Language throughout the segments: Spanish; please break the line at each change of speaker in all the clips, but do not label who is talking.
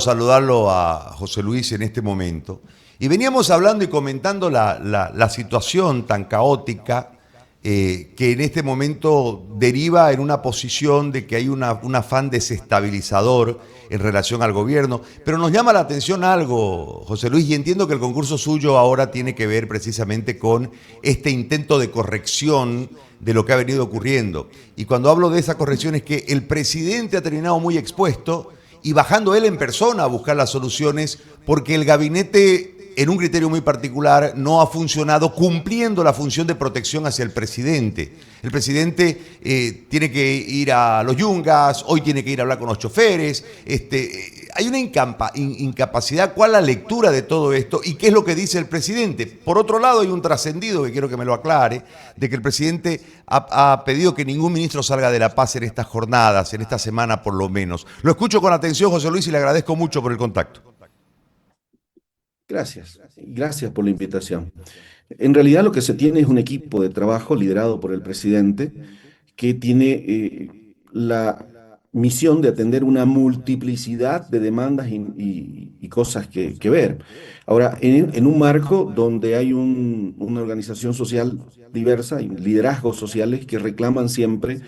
Saludarlo a José Luis en este momento. Y veníamos hablando y comentando la situación tan caótica que en este momento deriva en una posición de que hay un afán desestabilizador en relación al gobierno. Pero nos llama la atención algo, José Luis, y entiendo que el concurso suyo ahora tiene que ver precisamente con este intento de corrección de lo que ha venido ocurriendo. Y cuando hablo de esa corrección es que el presidente ha terminado muy expuesto y bajando él en persona a buscar las soluciones, porque el gabinete, en un criterio muy particular, no ha funcionado cumpliendo la función de protección hacia el presidente. El presidente tiene que ir a los yungas, hoy tiene que ir a hablar con los choferes. Hay una incapacidad. ¿Cuál es la lectura de todo esto y qué es lo que dice el presidente? Por otro lado, hay un trascendido que quiero que me lo aclare, de que el presidente ha pedido que ningún ministro salga de La Paz en estas jornadas, en esta semana por lo menos. Lo escucho con atención, José Luis, y le agradezco mucho por el contacto.
Gracias, gracias por la invitación. En realidad lo que se tiene es un equipo de trabajo liderado por el presidente que tiene la misión de atender una multiplicidad de demandas y cosas que ver. Ahora, en un marco donde hay una organización social diversa y liderazgos sociales que reclaman siempre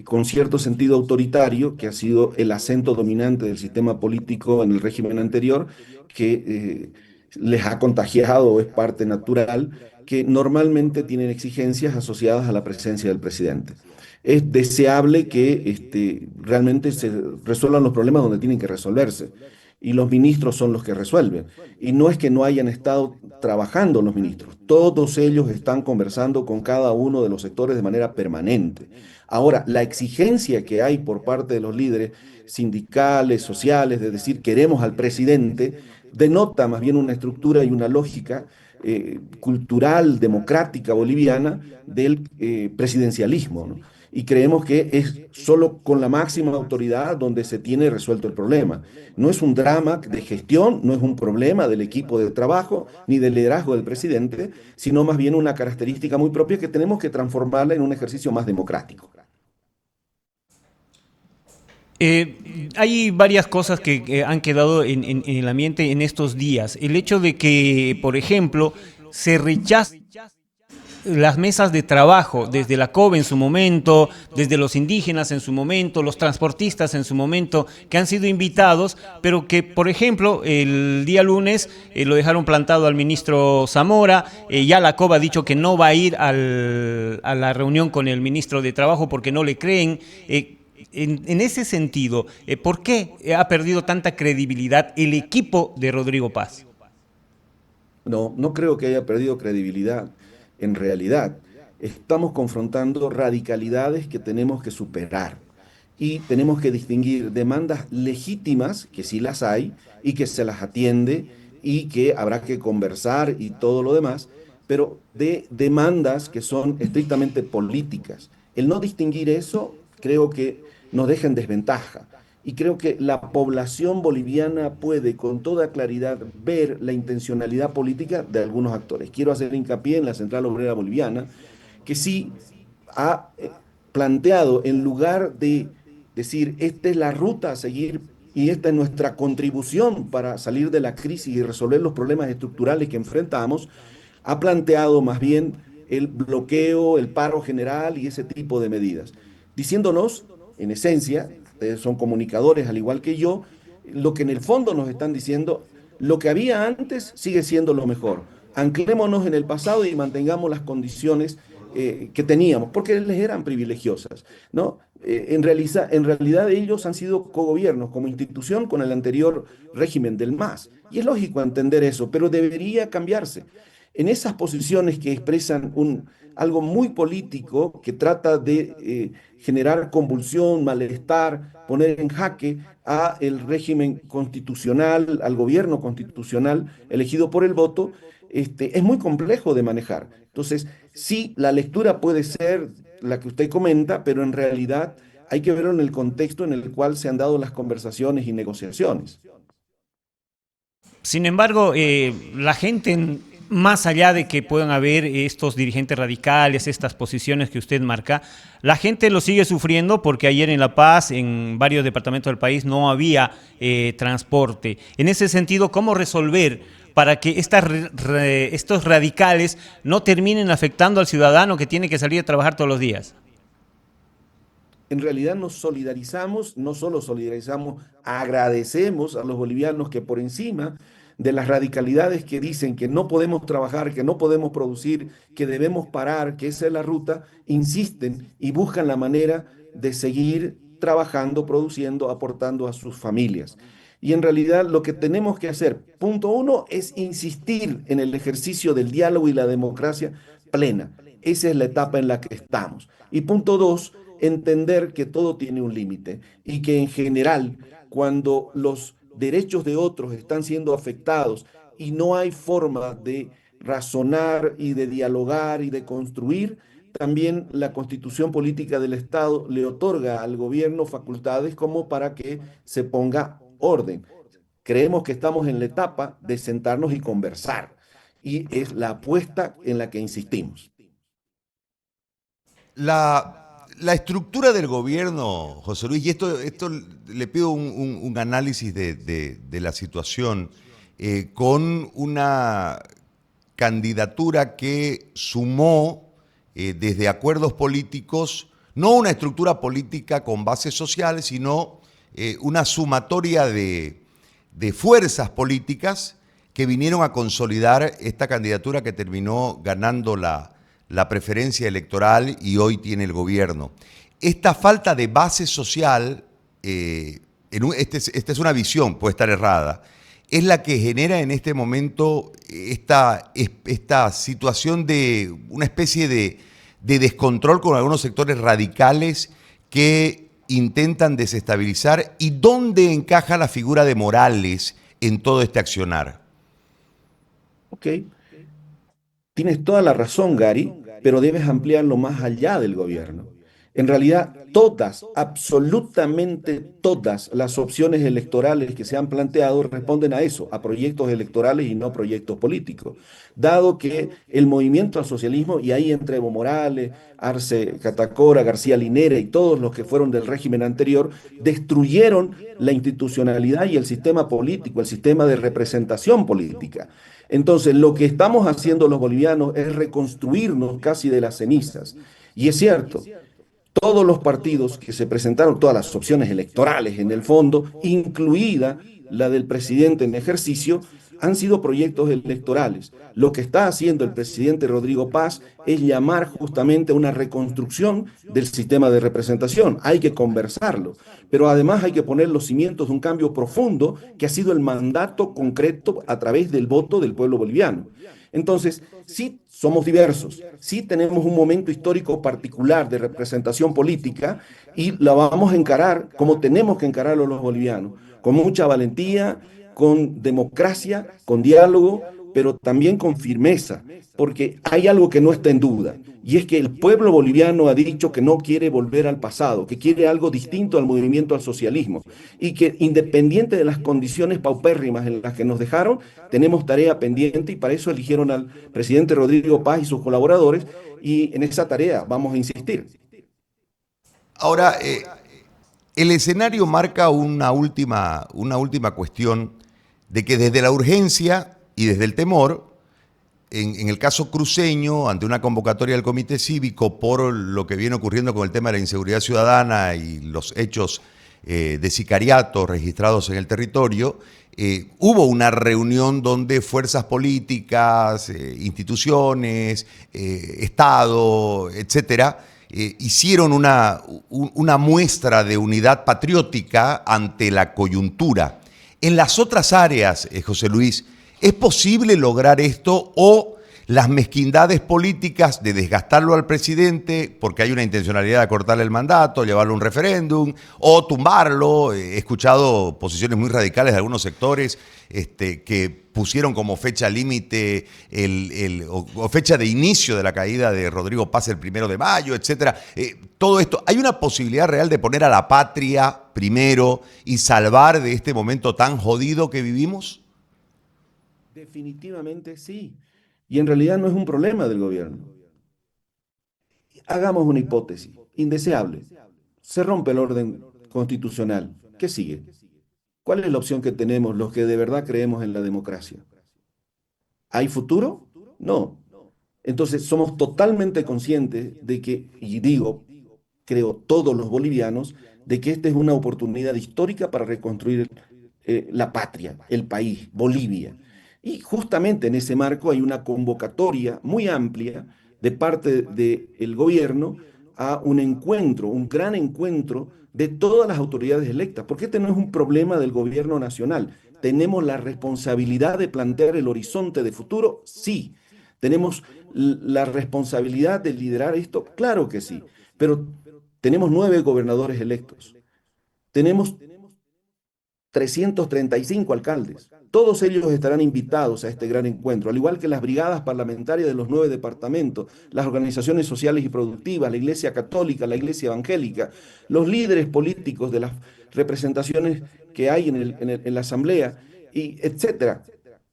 con cierto sentido autoritario, que ha sido el acento dominante del sistema político en el régimen anterior, que les ha contagiado, es parte natural, que normalmente tienen exigencias asociadas a la presencia del presidente. Es deseable que realmente se resuelvan los problemas donde tienen que resolverse. Y los ministros son los que resuelven. Y no es que no hayan estado trabajando los ministros, todos ellos están conversando con cada uno de los sectores de manera permanente. Ahora, la exigencia que hay por parte de los líderes sindicales, sociales, de decir queremos al presidente, denota más bien una estructura y una lógica cultural, democrática boliviana del presidencialismo, ¿no? Y creemos que es solo con la máxima autoridad donde se tiene resuelto el problema. No es un drama de gestión, no es un problema del equipo de trabajo ni del liderazgo del presidente, sino más bien una característica muy propia que tenemos que transformarla en un ejercicio más democrático.
Hay varias cosas que han quedado en el ambiente en estos días. El hecho de que, por ejemplo, se rechazan las mesas de trabajo, desde la COBE en su momento, desde los indígenas en su momento, los transportistas en su momento, que han sido invitados, pero que, por ejemplo, el día lunes lo dejaron plantado al ministro Zamora. Ya la COBE ha dicho que no va a ir a la reunión con el ministro de Trabajo porque no le creen. En ese sentido, ¿por qué ha perdido tanta credibilidad el equipo de Rodrigo Paz?
No, no creo que haya perdido credibilidad. En realidad, estamos confrontando radicalidades que tenemos que superar y tenemos que distinguir demandas legítimas, que sí las hay y que se las atiende y que habrá que conversar y todo lo demás, pero de demandas que son estrictamente políticas. El no distinguir eso creo que nos deja en desventaja. Y creo que la población boliviana puede con toda claridad ver la intencionalidad política de algunos actores. Quiero hacer hincapié en la Central Obrera Boliviana, que sí ha planteado, en lugar de decir, esta es la ruta a seguir y esta es nuestra contribución para salir de la crisis y resolver los problemas estructurales que enfrentamos, ha planteado más bien el bloqueo, el paro general y ese tipo de medidas, diciéndonos, en esencia, ustedes son comunicadores al igual que yo, lo que en el fondo nos están diciendo, lo que había antes sigue siendo lo mejor. Anclémonos en el pasado y mantengamos las condiciones que teníamos, porque les eran privilegiosas, ¿no? En realidad ellos han sido cogobiernos como institución con el anterior régimen del MAS. Y es lógico entender eso, pero debería cambiarse. En esas posiciones que expresan algo muy político, que trata de generar convulsión, malestar, poner en jaque a el régimen constitucional, al gobierno constitucional elegido por el voto, es muy complejo de manejar. Entonces, sí, la lectura puede ser la que usted comenta, pero en realidad hay que verlo en el contexto en el cual se han dado las conversaciones y negociaciones.
Sin embargo, la gente más allá de que puedan haber estos dirigentes radicales, estas posiciones que usted marca, la gente lo sigue sufriendo porque ayer en La Paz, en varios departamentos del país, no había transporte. En ese sentido, ¿cómo resolver para que estos radicales no terminen afectando al ciudadano que tiene que salir a trabajar todos los días?
En realidad nos solidarizamos, no solo solidarizamos, agradecemos a los bolivianos que por encima de las radicalidades que dicen que no podemos trabajar, que no podemos producir, que debemos parar, que esa es la ruta, insisten y buscan la manera de seguir trabajando, produciendo, aportando a sus familias. Y en realidad lo que tenemos que hacer, punto uno, es insistir en el ejercicio del diálogo y la democracia plena. Esa es la etapa en la que estamos. Y punto dos, entender que todo tiene un límite y que en general, cuando los derechos de otros están siendo afectados y no hay forma de razonar y de dialogar y de construir, también la constitución política del Estado le otorga al gobierno facultades como para que se ponga orden. Creemos que estamos en la etapa de sentarnos y conversar y es la apuesta en la que insistimos.
La estructura del gobierno, José Luis, y esto le pido un análisis de la situación, con una candidatura que sumó desde acuerdos políticos, no una estructura política con bases sociales, sino una sumatoria de fuerzas políticas que vinieron a consolidar esta candidatura que terminó ganando la preferencia electoral y hoy tiene el gobierno. Esta falta de base social, esta es una visión, puede estar errada, es la que genera en este momento esta situación de una especie de descontrol con algunos sectores radicales que intentan desestabilizar. ¿Y dónde encaja la figura de Morales en todo este accionar?
Ok, tienes toda la razón, Gary, pero debes ampliarlo más allá del gobierno. En realidad, todas, absolutamente todas las opciones electorales que se han planteado responden a eso, a proyectos electorales y no proyectos políticos. Dado que el movimiento al socialismo, y ahí entre Evo Morales, Arce Catacora, García Linera y todos los que fueron del régimen anterior, destruyeron la institucionalidad y el sistema político, el sistema de representación política. Entonces, lo que estamos haciendo los bolivianos es reconstruirnos casi de las cenizas. Y es cierto, todos los partidos que se presentaron, todas las opciones electorales en el fondo, incluida la del presidente en ejercicio, han sido proyectos electorales. Lo que está haciendo el presidente Rodrigo Paz es llamar justamente a una reconstrucción del sistema de representación. Hay que conversarlo, pero además hay que poner los cimientos de un cambio profundo que ha sido el mandato concreto a través del voto del pueblo boliviano. Entonces, sí somos diversos, sí tenemos un momento histórico particular de representación política y la vamos a encarar como tenemos que encararlo los bolivianos, con mucha valentía, con democracia, con diálogo, pero también con firmeza, porque hay algo que no está en duda, y es que el pueblo boliviano ha dicho que no quiere volver al pasado, que quiere algo distinto al movimiento al socialismo, y que independiente de las condiciones paupérrimas en las que nos dejaron, tenemos tarea pendiente y para eso eligieron al presidente Rodrigo Paz y sus colaboradores, y en esa tarea vamos a insistir.
Ahora, el escenario marca una última cuestión de que desde la urgencia y desde el temor, en el caso cruceño, ante una convocatoria del Comité Cívico por lo que viene ocurriendo con el tema de la inseguridad ciudadana y los hechos de sicariato registrados en el territorio, hubo una reunión donde fuerzas políticas, instituciones, Estado, etcétera, hicieron una muestra de unidad patriótica ante la coyuntura. En las otras áreas, José Luis, ¿es posible lograr esto o las mezquindades políticas de desgastarlo al presidente porque hay una intencionalidad de acortarle el mandato, llevarlo a un referéndum o tumbarlo? He escuchado posiciones muy radicales de algunos sectores que pusieron como fecha límite o fecha de inicio de la caída de Rodrigo Paz el 1 de mayo, etcétera. Todo esto, ¿hay una posibilidad real de poner a la patria primero y salvar de este momento tan jodido que vivimos?
Definitivamente sí. Y en realidad no es un problema del gobierno. Hagamos una hipótesis indeseable. Se rompe el orden constitucional. ¿Qué sigue? ¿Cuál es la opción que tenemos los que de verdad creemos en la democracia? ¿Hay futuro? No. Entonces somos totalmente conscientes de que, y digo, creo todos los bolivianos, de que esta es una oportunidad histórica para reconstruir la patria, el país, Bolivia. Y justamente en ese marco hay una convocatoria muy amplia de parte del gobierno a un encuentro, un gran encuentro de todas las autoridades electas, porque este no es un problema del gobierno nacional. ¿Tenemos la responsabilidad de plantear el horizonte de futuro? Sí. ¿Tenemos la responsabilidad de liderar esto? Claro que sí. Pero tenemos 9 gobernadores electos. Tenemos 335 alcaldes. Todos ellos estarán invitados a este gran encuentro, al igual que las brigadas parlamentarias de los 9 departamentos, las organizaciones sociales y productivas, la Iglesia Católica, la Iglesia Evangélica, los líderes políticos de las representaciones que hay en la Asamblea, y etcétera.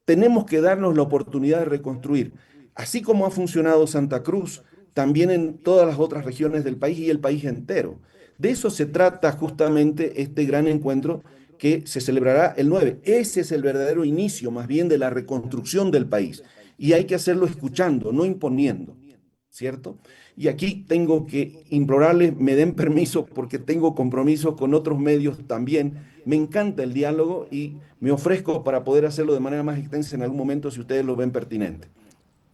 Tenemos que darnos la oportunidad de reconstruir. Así como ha funcionado Santa Cruz, también en todas las otras regiones del país y el país entero. De eso se trata justamente este gran encuentro que se celebrará el 9. Ese es el verdadero inicio, más bien, de la reconstrucción del país. Y hay que hacerlo escuchando, no imponiendo, ¿cierto? Y aquí tengo que implorarles, me den permiso porque tengo compromisos con otros medios también. Me encanta el diálogo y me ofrezco para poder hacerlo de manera más extensa en algún momento si ustedes lo ven pertinente.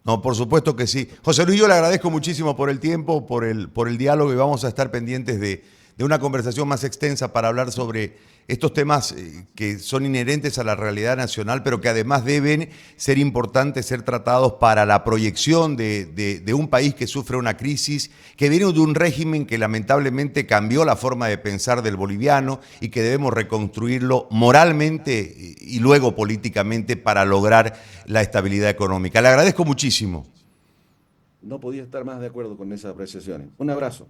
No, por supuesto que sí. José Luis, yo le agradezco muchísimo por el tiempo, por el diálogo y vamos a estar pendientes de una conversación más extensa para hablar sobre estos temas que son inherentes a la realidad nacional, pero que además deben ser importantes, ser tratados para la proyección de un país que sufre una crisis, que viene de un régimen que lamentablemente cambió la forma de pensar del boliviano y que debemos reconstruirlo moralmente y luego políticamente para lograr la estabilidad económica. Le agradezco muchísimo.
No podía estar más de acuerdo con esas apreciaciones. Un abrazo.